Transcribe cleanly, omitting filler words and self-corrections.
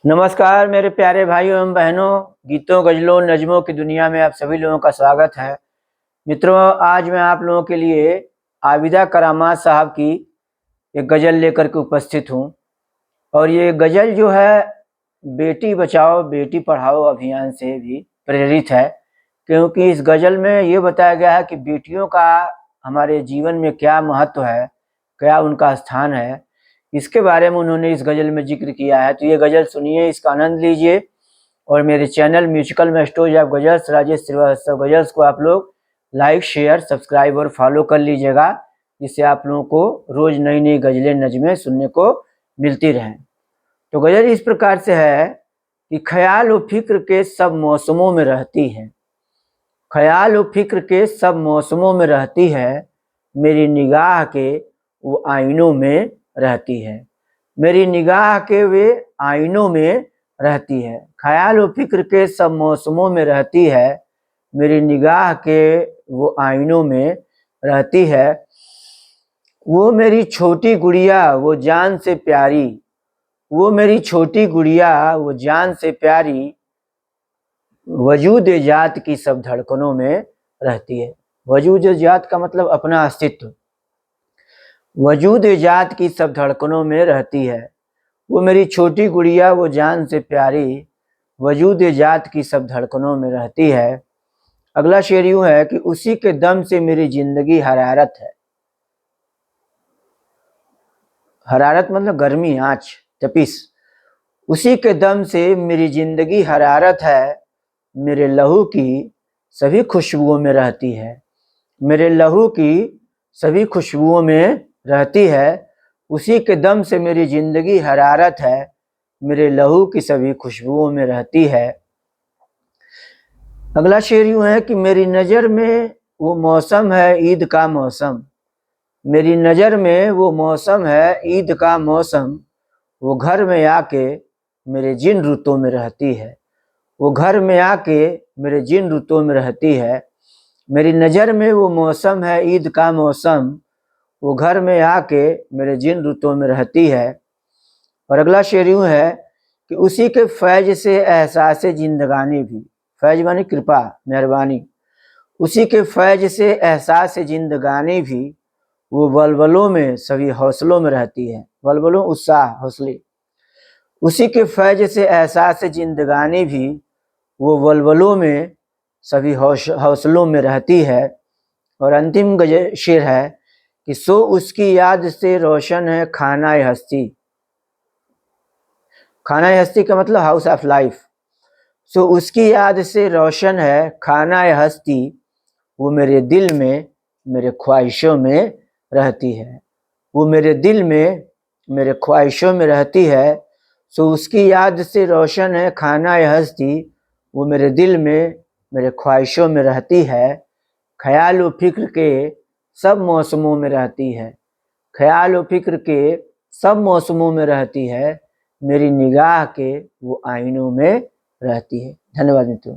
नमस्कार मेरे प्यारे भाइयों एवं बहनों, गीतों गजलों नज़्मों की दुनिया में आप सभी लोगों का स्वागत है। मित्रों, आज मैं आप लोगों के लिए आबिदा करामात साहब की एक गज़ल लेकर के उपस्थित हूँ। और ये गज़ल जो है बेटी बचाओ बेटी पढ़ाओ अभियान से भी प्रेरित है, क्योंकि इस गज़ल में ये बताया गया है कि बेटियों का हमारे जीवन में क्या महत्व है, क्या उनका स्थान है, इसके बारे में उन्होंने इस गज़ल में जिक्र किया है। तो ये गज़ल सुनिए, इसका आनंद लीजिए। और मेरे channel musical maestros of ghazals Rajesh Srivastava ghazals को आप लोग लाइक शेयर सब्सक्राइब और फॉलो कर लीजिएगा, जिससे आप लोगों को रोज़ नई नई गज़लें नज़्में सुनने को मिलती रहें। तो गज़ल इस प्रकार से है कि ख्याल व फिक्र के सब मौसमों में रहती है, ख्याल व फिक्र के सब मौसमों में रहती है, मेरी निगाह के वो आईनों में रहती है, मेरी निगाह के वे आईनों में रहती है। ख्याल व फिक्र के सब मौसमों में रहती है, मेरी निगाह के वो आईनों में रहती है। वो मेरी छोटी गुड़िया वो जान से प्यारी, वो मेरी छोटी गुड़िया वो जान से प्यारी, वजूद जात की सब धड़कनों में रहती है। वजूद जात का मतलब अपना अस्तित्व, वजूद जात की सब धड़कनों में रहती है। वो मेरी छोटी गुड़िया वो जान से प्यारी, वजूद जात की सब धड़कनों में रहती है। अगला शेर यूं है कि उसी के दम से मेरी जिंदगी हरारत है। हरारत मतलब गर्मी, आँच, तपिश। उसी के दम से मेरी जिंदगी हरारत है, मेरे लहू की सभी खुशबुओं में रहती है, मेरे लहू की सभी खुशबुओं में रहती है। उसी के दम से मेरी जिंदगी हरारत है, मेरे लहू की सभी खुशबुओं में रहती है। अगला शेर यूं है कि मेरी नज़र में वो मौसम है ईद का मौसम, मेरी नज़र में वो मौसम है ईद का मौसम, वो घर में आके मेरे जिन रुतों में रहती है, वो घर में आके मेरे जिन रुतों में रहती है। मेरी नज़र में वो मौसम है ईद का मौसम, वो घर में आके मेरे जिन रुतों में रहती है। और अगला शेर यूं है कि उसी के फैज से एहसास जिंदगानी भी, फैज मानी कृपा मेहरबानी, उसी के फैज से एहसास जिंदगानी भी, वो वलवलों में सभी हौसलों में रहती है। वलवलों उत्साह हौसले, उसी के फैज से एहसास जिंदगानी भी, वो वलवलों में सभी हौसलों में रहती है। और अंतिम शेर है कि सो उसकी याद से रोशन है खानाए हस्ती, खानाए हस्ती का मतलब हाउस ऑफ लाइफ। सो उसकी याद से रोशन है खानाए हस्ती, वो मेरे दिल में मेरे ख्वाहिशों में रहती है, वो मेरे दिल में मेरे ख्वाहिशों में रहती है। सो उसकी याद से रोशन है खानाए हस्ती, वो मेरे दिल में मेरे ख्वाहिशों में रहती है। ख्याल व फिक्र के सब मौसमों में रहती है, ख्याल व फिक्र के सब मौसमों में रहती है, मेरी निगाह के वो आईनों में रहती है। धन्यवाद मित्रों।